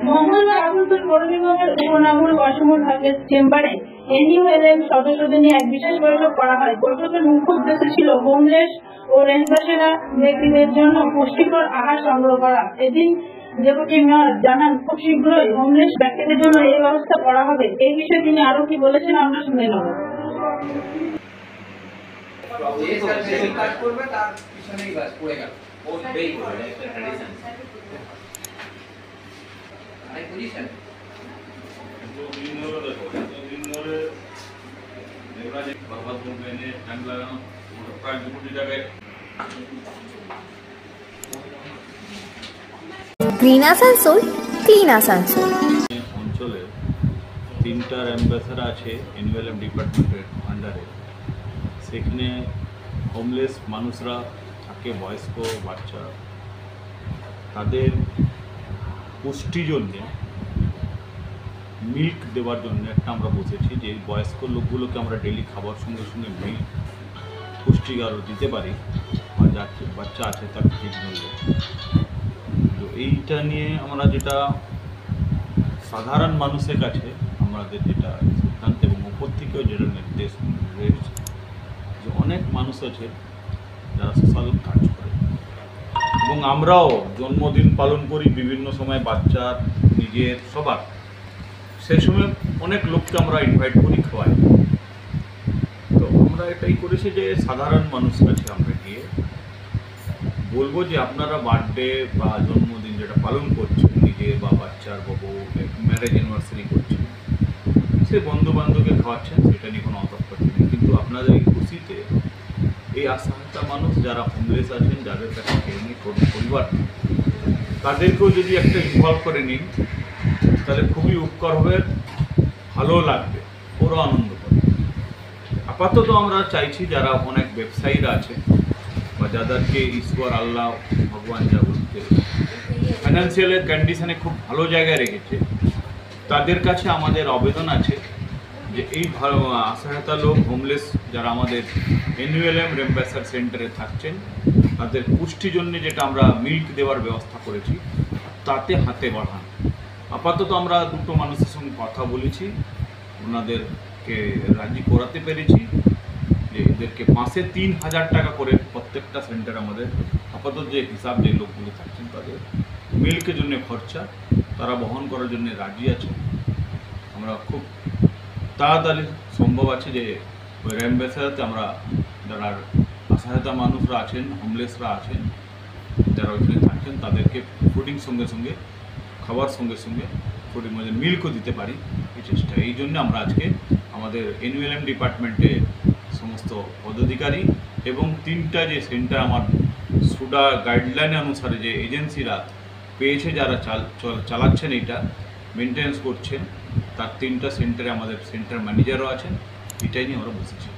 মঙ্গলবার আসানসোল পৌর নিগমের উপনগর অসম ভাগের চেম্বারে এনইউএলএম সদস্যদের নিয়ে এক বিশেষ বৈঠক করা হয়। বৈঠকের মুখ্য উদ্দেশ্য ছিল হোমলেস ও রেঞ্জবাসীরা ব্যক্তিদের জন্য পুষ্টিকর আহার সংগ্রহ করা। এদিন ডেপুটি মেয়র জানান, খুব শীঘ্রই হোমলেস ব্যক্তিদের জন্য এই ব্যবস্থা করা হবে। এই বিষয়ে তিনি আরো কি বলেছেন আমরা শুনে নেব। Green Asansol, clean Asansol. অঞ্চলে 3টা অ্যাম্বাসেডর আছে এনইউএলএম ডিপার্টমেন্টের আন্ডারে। সেখানে হোমলেস মানুষরা থাকে, বয়স্ক বাচ্চা, তাদের পুষ্টির জন্যে মিল্ক দেওয়ার জন্য একটা আমরা বসেছি যে বয়স্ক লোকগুলোকে আমরা ডেলি খাবার সঙ্গে সঙ্গে মিল্ক পুষ্টিকর দিতে পারি, বা যার বাচ্চা আছে তার ঠিক মূল্যে। তো এইটা নিয়ে আমরা যেটা সাধারণ মানুষের কাছে আমাদের যেটা সিদ্ধান্ত এবং উপর থেকেও যেটা নির্দেশ যে অনেক মানুষ আছে যারা সোশ্যাল কাজ করে, এবং আমরাও জন্মদিন পালন করি বিভিন্ন সময় বাচ্চার, নিজের, সবার। সেই সময় অনেক লোককে আমরা ইনভাইট করি, খাওয়াই। তো আমরা এটাই করেছি যে সাধারণ মানুষ কাছে আমরা গিয়ে বলবো যে আপনারা বার্থডে বা জন্মদিন যেটা পালন করছেন নিজের বা বাচ্চার বা বউ, ম্যারেজ অ্যানিভার্সারি করছেন, সে বন্ধু বান্ধবকে খাওয়াচ্ছেন, সেটা নিয়ে কোনো অতপ্পতি নেই। কিন্তু আপনাদের এই খুশিতে এই আশাহীনতা মানুষ যারা হোমলেস আছেন, যাদের কাছে কেউ নেই, পরিবার, তাদেরকেও যদি একটা ইনভলভ করে নিন তাহলে খুবই উপকার হবে, ভালো লাগবে, ওরও আনন্দ পাবে। আপাতত আমরা চাইছি যারা অনেক ব্যবসায়ীরা আছে বা যাদেরকে ঈশ্বর, আল্লাহ, ভগবান যা বলতে ফাইন্যান্সিয়াল কন্ডিশনে খুব ভালো জায়গায় রেখেছে, তাদের কাছে আমাদের আবেদন আছে যে এই অসহায়তা লোক, হোমলেস যারা আমাদের এনইউএলএম রেম্বাসার সেন্টারে থাকছেন, তাদের পুষ্টির জন্য যেটা আমরা মিল্ক দেওয়ার ব্যবস্থা করেছি, তাতে হাতে বাড়ান। আপাতত আমরা দুটো মানুষের সঙ্গে কথা বলেছি, ওনাদেরকে রাজি করাতে পেরেছি যে এদেরকে মাসে 3000 টাকা করে প্রত্যেকটা সেন্টার আমাদের আপাতত যে হিসাব যে লোকগুলো থাকছেন তাদের মিল্কের জন্য খরচা তারা বহন করার জন্য রাজি আছে। আমরা খুব তাড়াতাড়ি সম্ভব আছে যে ওই র্যাম্বাসাতে আমরা যারা অসহায়তা মানুষরা আছেন, হোমলেসরা আছেন, যারা ওইখানে থাকছেন, তাদেরকে ফুডিং সঙ্গে সঙ্গে, খাবার সঙ্গে সঙ্গে ফুডিং মানে মিল্কও দিতে পারি, এই চেষ্টা। এই জন্য আমরা আজকে আমাদের এনইউএলএম ডিপার্টমেন্টে সমস্ত পদাধিকারী এবং 3টা যে সেন্টার আমার সুডা গাইডলাইন অনুসারে যে এজেন্সিরা পেয়েছে, যারা চালাচ্ছেন, এইটা মেনটেন্যান্স করছেন, তার 3টা সেন্টারে আমাদের সেন্টার ম্যানেজারও আছেন, এটাই নিয়ে আমরা বসেছি।